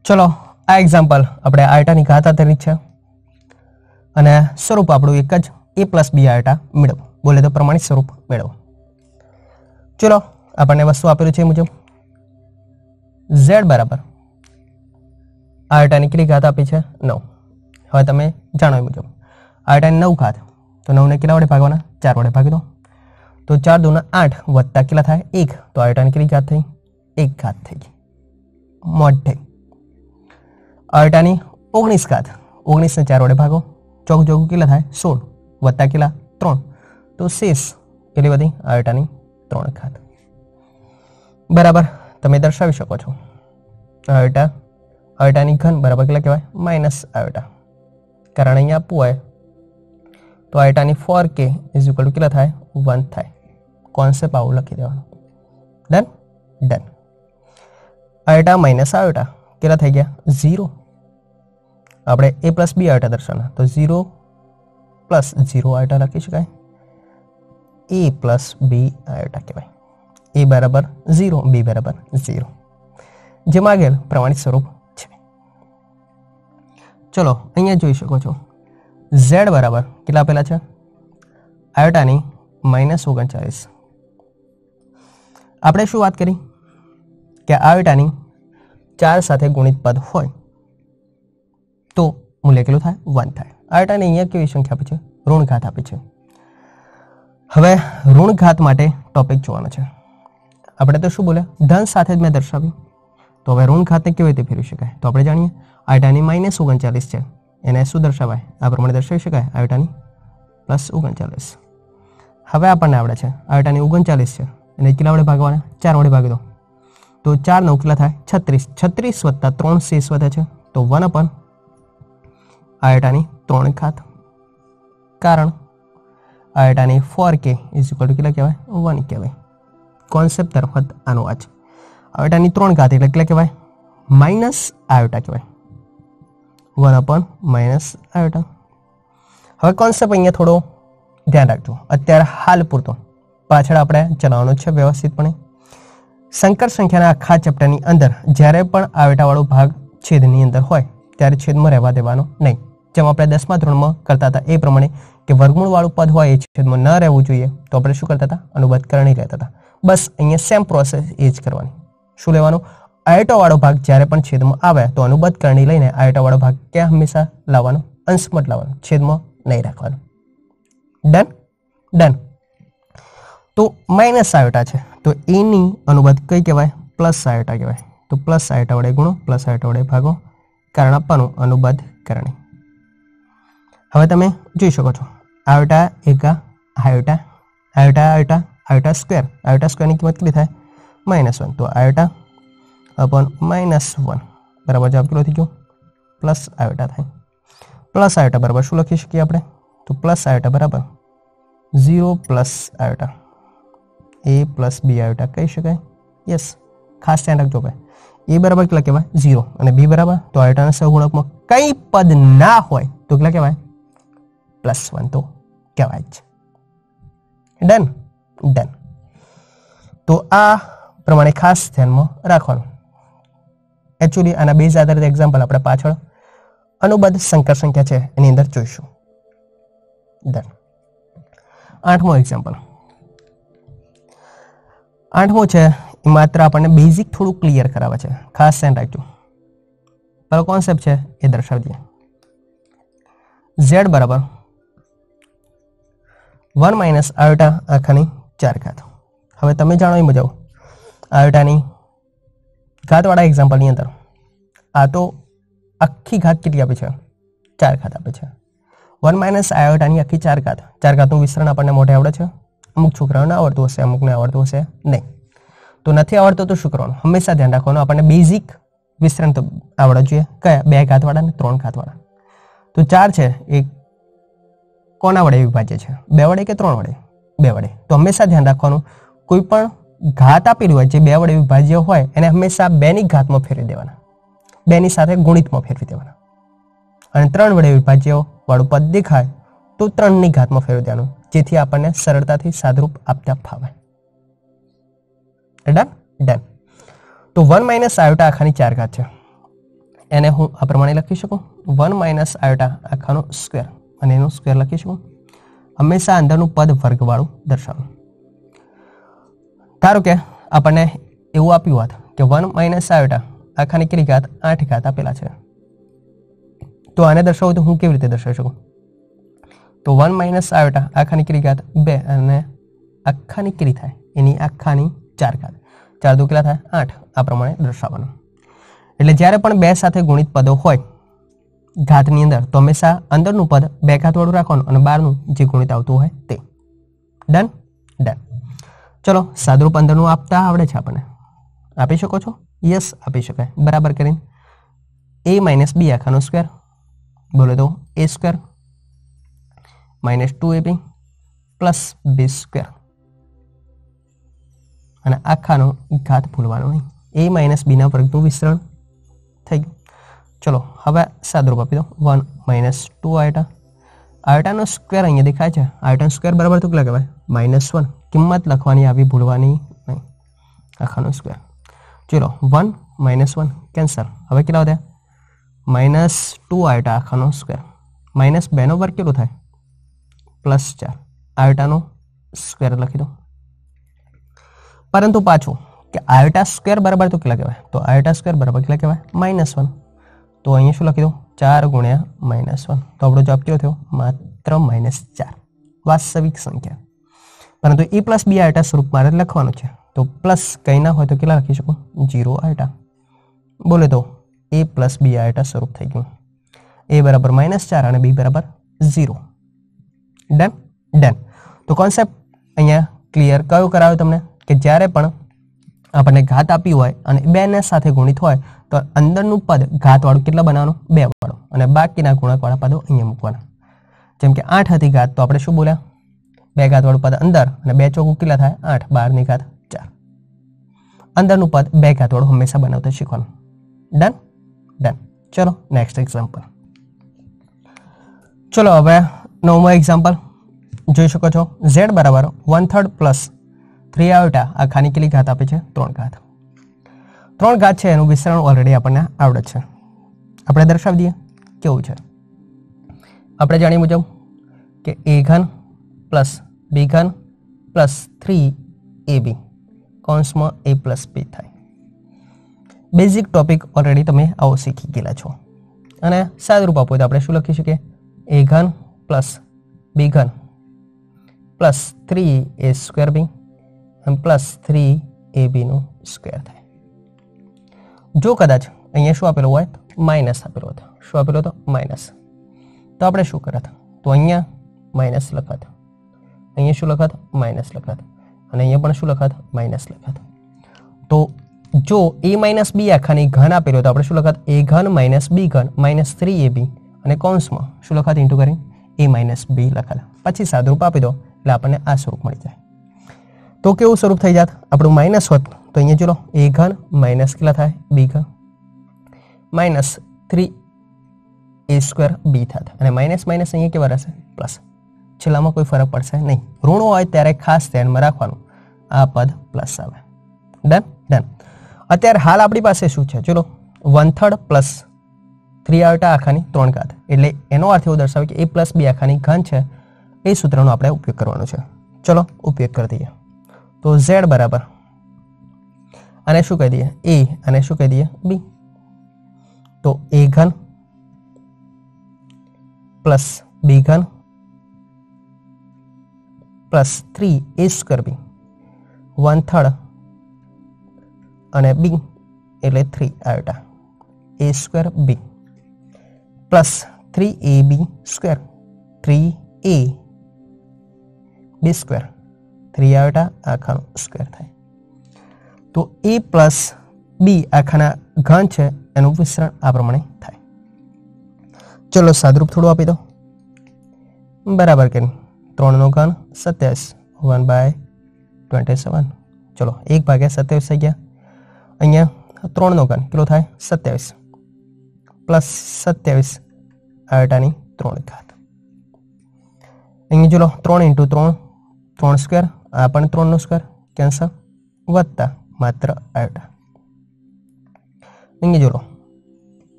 ચલો આ એક્ઝામ્પલ આપણે આયોટાની ઘાત આધારિત છે, અને સ્વરૂપ આપણું એક જ, a + b આયોટા મેળવો. બોલે તો પ્રમાણિત સ્વરૂપ મેળવો. ચલો આપણને વસ્તુ આપેલું છે એ મુજબ z બરાબર આયોટાની કેટલી ઘાત આપી છે? 9. હવે તમે જાણો એ મુજબ આયોટાની 9 ઘાત, તો 9 ને કેટલા વડે ભાગવાના? 4 વડે ભાગી દો તો 4 × 2 = 8 વત્તા કેટલા થાય? 1, તો આયોટાની કેટલી ઘાત થઈ? 1 ઘાત થઈ ગઈ. મોઢે. આયોટાની 19 ઘાત, 19 ને 4 વડે ભાગો, ચોક ચોક કેટલા થાય? 16 વત્તા કેટલા? 3, તો શેષ કેટલી વધી? આયોટાની 3 ઘાત. બરાબર તમે દર્શાવી શકો છો. આયોટાની ઘન બરાબર કેટલા કહેવાય? માઇનસ આયોટા. કારણ અહીંયા આપવું હોય તો આયોટાની 4k = કેટલા થાય? 1 થાય. કોન્સેપ્ટ આવું લખી દેવાનું. ડન. ડન. આયોટા માઇનસ આયોટા કેટલા થઈ ગયા? 0. આપણે a + b આયોટા દર્શાવવાના, તો 0 + 0 આયોટા લખી શકાય. ए प्लस बी आयोटा कहेवाय। ए बराबर 0, बी बराबर 0, जेमां आगेल प्रमाणित स्वरूप छे। चलो अहींया जोई शको छो z बराबर केटला आपेला छे? आयोटानी -39। આપણે શું વાત કરી કે આયોટાની 4 સાથે ગુણિત પદ હોય તો મૂલ્ય કેટલું થાય? 1 થાય। આયોટાને અહીંયા કેવી સંખ્યા આપી છે? ઋણ ઘાત આપી છે। હવે ઋણ ઘાત માટે ટોપિક જોવાનો છે। આપણે તો શું બોલ્યા? ધન સાથે જ મેં દર્શાવ્યું, તો હવે ઋણ ઘાતને કેવી રીતે ફેરવી શકાય? તો આપણે જાણીએ આયોટાની -39 છે, એને શું દર્શાવાય? આ પ્રમાણે દર્શાવી શકાય, આયોટાની +39। હવે આપણને આવડે છે આયોટાની 39 છે, એને કેટલા વડે ભાગવાના? 4 વડે ભાગી દો તો 4 9 કેટલા થાય? 36। 36 + 3 શેષ વધે છે, તો 1 આયોટાની 3 ઘાત, કારણ આયોટાની 4k = કેટલા કહેવાય? 1 કહેવાય। કોન્સેપ્ટ તરફ આનો આ છે। આયોટાની 3 ઘાત એટલે કેટલા કહેવાય? માઇનસ આયોટા કહેવાય, 1 - આયોટા। હવે કોન્સેપ્ટ અહીંયા થોડો ધ્યાન રાખજો, અત્યારે હાલ પૂરતો, પાછળ આપણે ચલાવવાનો છે વ્યવસ્થિતપણે। સંકર સંખ્યાના આખા ચેપ્ટરની અંદર જ્યારે પણ આયોટાવાળો ભાગ છેદની અંદર હોય ત્યારે છેદમાં રહેવા દેવાનો નહીં। જેમ આપણે 10મા ધોરણમાં કરતા હતા એ પ્રમાણે કે વર્ગમૂળવાળું પદ હોય એ છેદમાં ન રહેવું જોઈએ, તો આપણે શું કરતા હતા? અનુબદ્ધ કરણી લેતા હતા। બસ અહીંયા સેમ પ્રોસેસ એ જ કરવાની। શું લેવાનું? આયોટાવાળો ભાગ જ્યારે પણ છેદમાં આવે તો અનુબદ્ધ કરણી લઈને આયોટાવાળો ભાગ ક્યાં હંમેશા લાવવાનો? અંશમાં જ લાવવાનો, છેદમાં નહીં રાખવાનો। Done done. તો માઇનસ આયોટા છે તો એની અનુબદ્ધ કઈ કહેવાય? પ્લસ આયોટા કહેવાય। તો પ્લસ આયોટા વડે ગુણો, પ્લસ આયોટા વડે ભાગો, કારણ આપવાનું અનુબદ્ધ કરણી। હવે તમે જોઈ શકો છો આયોટા એકા આયોટા, આયોટા આયોટા, આયોટા સ્ક્વેર, આયોટા સ્ક્વેરની કિંમત કેટલી થાય? -1। તો આયોટા અપોન -1 બરાબર જવાબ કેટલો થઈ ગયો? પ્લસ આયોટા થાય। પ્લસ આયોટા બરાબર શું લખી શકીએ આપણે? તો પ્લસ આયોટા બરાબર 0 પ્લસ આયોટા, a પ્લસ b આયોટા કહી શકાય। યસ, ખાસ ધ્યાન રાખજો ભાઈ, a બરાબર કેટલા કહેવાય? 0 અને b બરાબર, તો આયોટાના સહગુણકમાં કંઈ પદ ના હોય તો કેટલા કહેવાય? +1 તો કહેવાય જ। Done done. તો આ પ્રમાણે ખાસ ધ્યાનમાં રાખવાનું। એકચ્યુઅલી આના બેઝ આધારિત એક્ઝામ્પલ આપણે પાછળ અનુબદ્ધ સંકર સંખ્યા છે એની અંદર જોઈશું। ડન। 8મો એક્ઝામ્પલ, 8મો છે એ માત્ર આપણને બેઝિક થોડું ક્લિયર કરાવે છે, ખાસ ધ્યાન રાખજો। પહેલો કોન્સેપ્ટ છે એ દર્શાવી દઈએ। z બરાબર 1 - આયોટા આખાની 4 ઘાત। હવે તમે જાણો એ મુજબ આયોટાની ઘાતવાળા એક્ઝામ્પલની અંદર આ તો આખી ઘાત કેટલી આપી છે? 4 ઘાત આપી છે। 1 - આયોટાની આખી 4 ઘાત, 4 ઘાતનું વિસ્તરણ આપણને મોઢે આવડે છે, અમુક છોકરાઓને આવડતું હશે, અમુકને આવડતું હશે નહીં। તો નથી આવડતું તો શું કરવાનું? હંમેશા ધ્યાન રાખવાનું આપણને બેઝિક વિસ્તરણ તો આવડવું જોઈએ। કયા? 2 ઘાતવાળા ને 3 ઘાતવાળા। તો 4 છે એ કોના વડે વિભાજ્ય છે? 2 વડે કે 3 વડે? 2 વડે। તો હંમેશા ધ્યાન રાખવાનું કોઈ પણ ઘાત આપેલી હોય જે 2 વડે વિભાજ્ય હોય એને હંમેશા 2ની ઘાતમાં ફેરવી દેવાના, 2ની સાથે ગુણિતમાં ફેરવી દેવાના। અને 3 વડે વિભાજ્ય વાળું પદ દેખાય તો 3ની ઘાતમાં ફેરવી દેવાનું, જેથી આપણને સરળતાથી સાદરૂપ આપતા ફાવે। Done done. તો 1 - આયોટા આખાની 4 ઘાત છે, એને હું આ પ્રમાણે લખી શકું 1 - આયોટા આખાનો સ્ક્વેર, અને એનો સ્ક્વેર લખી શકું। હંમેશા અંદરનું પદ વર્ગવાળું દર્શાવવું। ધારો કે આપણને એવું આપ્યું હોત કે 1 - આયોટા આખાની કેટલી ઘાત? 8 ઘાત આપેલા છે, તો આને દર્શાવવું તો હું કેવી રીતે દર્શાવી શકું? તો 1 - આયોટા આખાની કેટલી ઘાત? 2, અને આખાની કેટલી થાય? એની આખાની 4 ઘાત, 4 દુ કેટલા થાય? 8, આ પ્રમાણે દર્શાવવાનું। એટલે જ્યારે પણ 2 સાથે ગુણિત પદો હોય ઘાતની અંદર તો હંમેશા અંદરનું પદ 2 ઘાતવાળું રાખવાનું અને બહારનું જે ગુણિત આવતું હોય તે। Done done. ચલો સાદરૂપ અંદરનું આપતા આવડે છે આપણને, આપી શકો છો? યસ, આપી શકાય। બરાબર કરીને a - b આખાનો સ્ક્વેર, બોલે તો a² - 2ab + b², અને આખાનો ઘાત ભૂલવાનો નહીં। a - b ના વર્ગનું વિસ્તરણ થઈ ગયું। ચલો હવે સાદરૂપ આપી દો 1 - 2 આયોટા, આયોટાનો સ્ક્વેર અહીંયા દેખાય છે, આયોટાનો સ્ક્વેર બરાબર તો કેટલા કહેવાય? -1 કિંમત લખવાની આવી ભૂલવાની નહીં, આખાનો સ્ક્વેર. ચલો 1 -1 કેન્સલ. હવે કેટલા વધ્યા? -2 આયોટા આખાનો સ્ક્વેર. -2 નો વર્ગ કેટલો થાય? +4 આયોટાનો સ્ક્વેર લખી દો. પરંતુ પાછું કે આયોટા સ્ક્વેર બરાબર તો કેટલા કહેવાય? તો આયોટા સ્ક્વેર બરાબર કેટલા કહેવાય? -1. તો અહીંયા શું લખી દો? 4 ગુણ્યા -1. તો આપણો જવાબ કેવો થયો? માત્ર -4 વાસ્તવિક સંખ્યા. પરંતુ a + b આયોટા સ્વરૂપ મારે લખવાનું છે. તો પ્લસ કંઈ ના હોય તો કેટલા લખી શકું? 0 આયોટા. બોલે તો a + b આયોટા સ્વરૂપ થઈ ગયું. a બરાબર -4 અને b બરાબર 0. Done done. તો કોન્સેપ્ટ અહીંયા ક્લિયર કયો કરાવ્યો તમને? કે જ્યારે પણ આપણને ઘાત આપી હોય અને 2 ને સાથે ગુણિત હોય તો અંદરનું પદ ઘાતવાળું કેટલા બનાવવાનું? 2 વાળું, અને બાકીના ગુણકવાળા પદો અહીંયા મૂકવાના. જેમ કે 8 હતી ઘાત તો આપણે શું બોલ્યા? 2 ઘાતવાળું પદ અંદર અને 2 ચોકું કેટલા થાય? 8. 12 ની ઘાત 4. અંદરનું પદ 2 ઘાતવાળું હંમેશા બનાવતા શીખવાનું. Done done. ચલો નેક્સ્ટ એક્ઝામ્પલ. ચલો હવે 9મો એક્ઝામ્પલ જોઈ શકો છો. z બરાબર 1/3 + 3 આયોટા આખાની કેટલી ઘાત આપે છે? 3 ઘાત. 3 ઘાત છે એનું વિસ્તરણ ઓલરેડી આપણને આવડે છે. આપણે દર્શાવી દઈએ કેવું છે. આપણે જાણીએ મુજબ કે a3 + b3 + 3ab કૌંસમાં a + b થાય. બેઝિક ટોપિક ઓલરેડી તમે આવો શીખી ગયેલા છો. અને સાદુરૂપ આપો તો આપણે શું લખી શકીએ? a3 + b3 + 3a² અને +3ab નું સ્ક્વેર થાય. જો કદાચ અહીંયા શું આપેલું હોય? માઇનસ આપેલું હતું. શું આપેલું હતું? માઇનસ. તો આપણે શું કરત? તો અહીંયા માઇનસ લખત, અહીંયા શું લખત? માઇનસ લખત, અને અહીંયા પણ શું લખત? માઇનસ લખત. તો જો a - b આખાની ઘન આપેલું તો આપણે શું લખત? a3 - b3 - 3ab અને કૌંસમાં શું લખત? ઇન્ટુ કરી a - b લખત. પછી સાદુરૂપ આપી દો એટલે આપણને આ સ્વરૂપ મળી જાય. તો કેવું સ્વરૂપ થઈ જાત? આપણું માઇનસ હોત તો અહીંયા ચલો a3 માઇનસ કેટલા થાય? b3 -3a² b થાત, અને માઇનસ માઇનસ અહીંયા કેવા રહેશે? પ્લસ. છેલ્લામાં કોઈ ફરક પડશે નહીં. ઋણ હોય ત્યારે ખાસ ધ્યાનમાં રાખવાનું, આ પદ પ્લસ આવે. Done done. અત્યારે હાલ આપણી પાસે શું છે? ચલો 1/3 + 3 આયોટા આખાની 3 ઘાત, એટલે એનો અર્થ એવો દર્શાવે કે a + b આખાની ઘન છે. એ સૂત્રનો આપણે ઉપયોગ કરવાનો છે. ચલો ઉપયોગ કરી દઈએ. તો z બરાબર આને શું કહી દઈએ? a અને શું કહી દઈએ? b. તો a3 + b3 + 3a² b 1/3 અને b એટલે 3 આયોટા a² b + 3ab², 3a b², 3 આયોટા આખાનો square થાય. તો a + b આખાના ઘન છે એનું વિસ્તરણ આ પ્રમાણે થાય. ચલો સાદુરૂપ થોડું આપી દો. બરાબર કે 3 નો ઘન 27 1/27. ચલો 1/27 થઈ ગયા. અહીંયા 3 નો ઘન કેટલો થાય? 27 + 27 આયોટાની 3 ઘાત. અહીંયા ચલો 3 × 3 3 સ્ક્વેર, આ પણ 3 નો સ્ક્વેર કેન્સલ, વત્તા માત્ર આયોટા. અહીંયા જોડો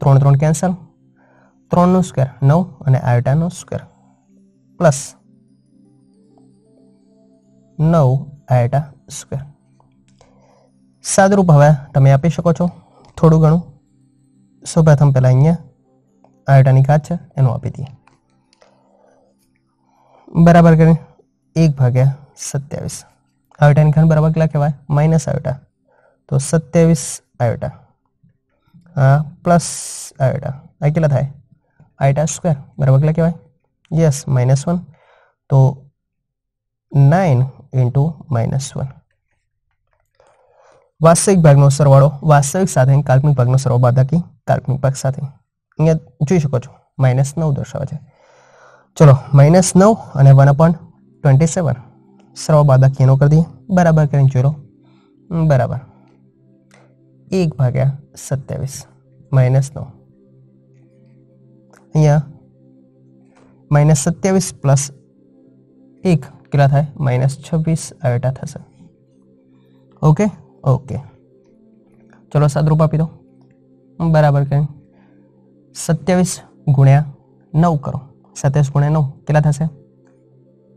3 3 કેન્સલ, 3 નો સ્ક્વેર 9 અને આયોટાનો સ્ક્વેર પ્લસ 9 આયોટા સ્ક્વેર. સાદુરૂપ હવે તમે આપી શકો છો થોડું ઘણું. સૌપ્રથમ પહેલા અહીંયા આયોટાની ઘાત છે એનું આપી દઈએ. બરાબર કરીને 1/27. આયોટાની ઘન બરાબર કેટલા કહેવાય? માઇનસ આયોટા. તો 27 આયોટા પ્લસ આયોટા આ કેટલા થાય? આયોટા સ્ક્વેર બરાબર કેટલા કહેવાય? યસ -1. તો 9 × -1. વાસ્તવિક ભાગનો સરવાળો વાસ્તવિક સાથે, કાલ્પનિક ભાગનો સરવાળો બાદબાકી કાલ્પનિક ભાગ સાથે. અહીંયા જોઈ શકો છો -9 દર્શાવે છે. ચલો -9 અને 1/27 સરવાળો બાદબાકી એનો કરી દઈએ. બરાબર કરીને જોઈ લો. બરાબર 1/27 -9. અહીંયા -27 + 1 કેટલા થાય -26 આયોટા થશે. ઓકે ઓકે ચલો સાદરૂપ આપી દો. બરાબર કે 27 ગુણ્યા 9 કરો. 27 ગુણ્યા 9 કેટલા થશે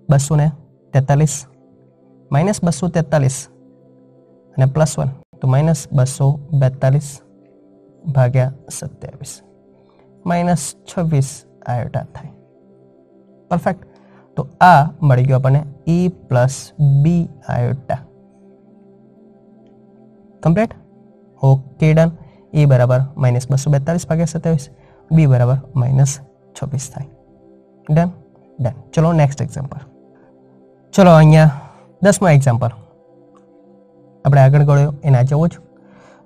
243 -243 અને +1 તો -242 ભાગ્યા 27 -26 આયોટા થાય. પરફેક્ટ. તો આ મળી ગયો આપણને E + B iota. Complete. Okay done. E બરાબર -242 ભાગ્યા 27, B બરાબર -26 થાય. Done done. ચલો નેક્સ્ટ એક્ઝામ્પલ. ચલો અહીંયા 10મો એક્ઝામ્પલ આપણે આગળ ગયો એના જેવો જ.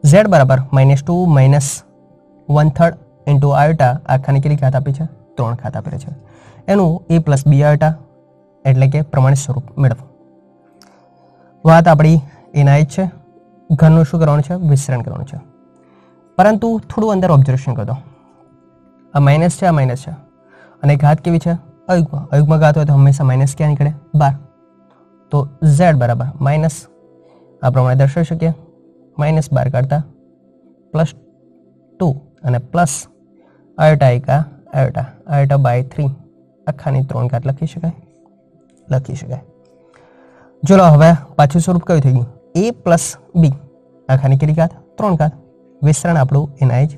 Z બરાબર -2 -1/3 ઇન્ટુ આયોટા આખાની કેટલી ઘાત આપી છે 3 ઘાત આપેલી છે. એનું E + B આયોટા એટલે કે પ્રમાણિત સ્વરૂપ મેળવો. વાત આપણી એના જ છે. ઘનનું શું કરવાનું છે વિસ્તરણ કરવાનું છે. પરંતુ થોડું અંદર ઓબ્ઝર્વેશન કરી દો. આ માઇનસ છે, આ માઇનસ છે અને ઘાત કેવી છે અયુગ્મ. અયુગ્મ ઘાત હોય તો હંમેશા માઇનસ ક્યાં નીકળે 12. તો Z બરાબર માઇનસ આ પ્રમાણે દર્શાવી શકીએ -12 કાઢતા +2 અને પ્લસ આયોટા એકા આયોટા આયોટા બાય 3 આખાની 3 ઘાત લખી શકાય. ચલો હવે પાછું સ્વરૂપ કયું થઈ ગયું A + B આખાની કેટલી ઘાત 3 ઘાત. વિસ્તરણ આપણું એના જ.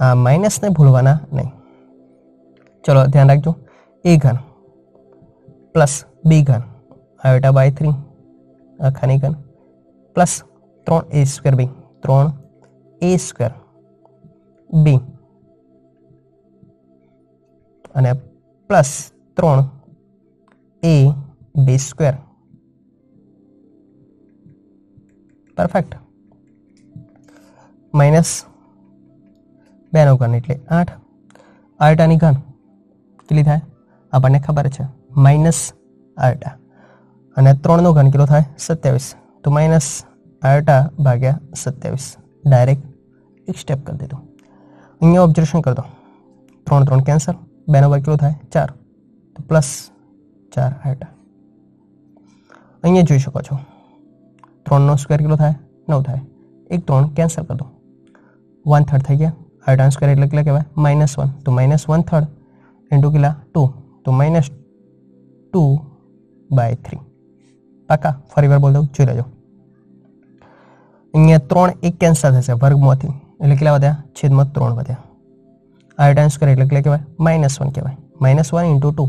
આ માઇનસને ભૂલવાના નહીં. ચલો ધ્યાન રાખજો. A ઘન + B ઘન આયોટા બાય 3 આખાની ઘન plus 3a² b 3a² b અને પ્લસ 3ab². પરફેક્ટ. -2 નો ઘન એટલે 8. આયોટાની ઘન કેટલી થાય આપણને ખબર છે માઇનસ આયોટા અને 3 નો ઘન કેટલો થાય 27. તો માઇનસ આયોટા ભાગ્યા 27 ડાયરેક્ટ એક સ્ટેપ કરી દીધું. અહીંયા ઓબ્ઝર્વેશન કરી દો. 3 3 કેન્સલ. 2 નો વર્ગ કેટલો થાય 4 તો +4 આયોટા. અહીંયા જોઈ શકો છો 3 નો સ્ક્વેર કેટલો થાય 9 થાય. 1 3 કેન્સલ કરી દો. 1/3 થઈ ગયા. આયોટાનો સ્ક્વેર એટલે કેટલા કહેવાય -1 તો -1/3 ઇન્ટુ કેટલા 2 તો -2/3. પાકા. ફરી વાર બોલ દઉં જોઈ લેજો. અહીંયા 3 1 કેન્સલ થશે વર્ગમાંથી એટલે કેટલા વધ્યા છેદમાં 3 વધ્યા. આયોટાનો સ્ક્વેર એટલે કેટલા કહેવાય -1 કહેવાય. -1 ઇન્ટુ 2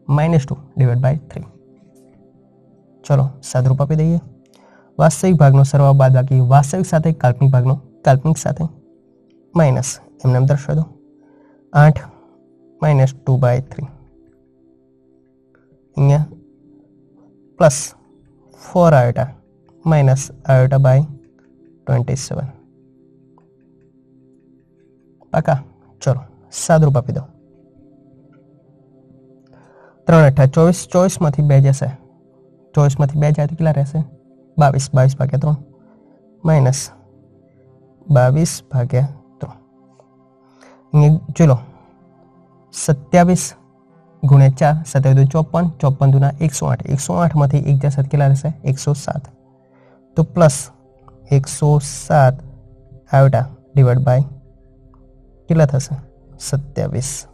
-2/3. ચલો સાદરૂપ આપી દઈએ. વાસ્તવિક ભાગનો સરવાળો બાદબાકી વાસ્તવિક સાથે કાલ્પનિક ભાગનો કાલ્પનિક સાથે માઇનસ એમને એમ દર્શાવી દો. 8 -2/3 અહીંયા પ્લસ 4 આયોટા માઇનસ આયોટા બાય 27. પાકા. ચલો સાદરૂપ આપી દો. 3 8 24 માંથી 2 જશે. 24 માંથી 2 જાય તો કેટલા રહેશે 22 ભાગ્યા 3 માઇનસ 22 ભાગ્યા 3. અહીંયા ચલો 27 ગુણ્યા 4 57 54 દુના 108 108 માંથી 1 જશે કેટલા રહેશે 107 તો પ્લસ 107 આયોટા ડિવાઈડ બાય કેટલા થશે 27.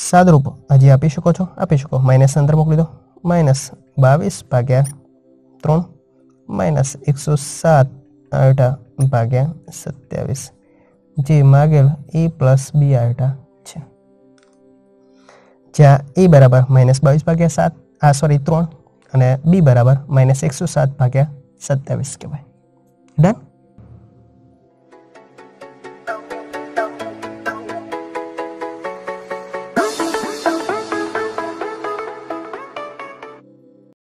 સાદરૂપ હજી આપી શકો છો આપી શકો. માઇનસ અંદર મોકલી દો. -22 ભાગ્યા 3 માઇનસ 107 આયોટા ભાગ્યા 27 જે માગેલ E + B આયોટા છે. જ્યાં E બરાબર -22 ભાગ્યા 7 3 અને B બરાબર -107 ભાગ્યા 27 કહેવાય. ડન.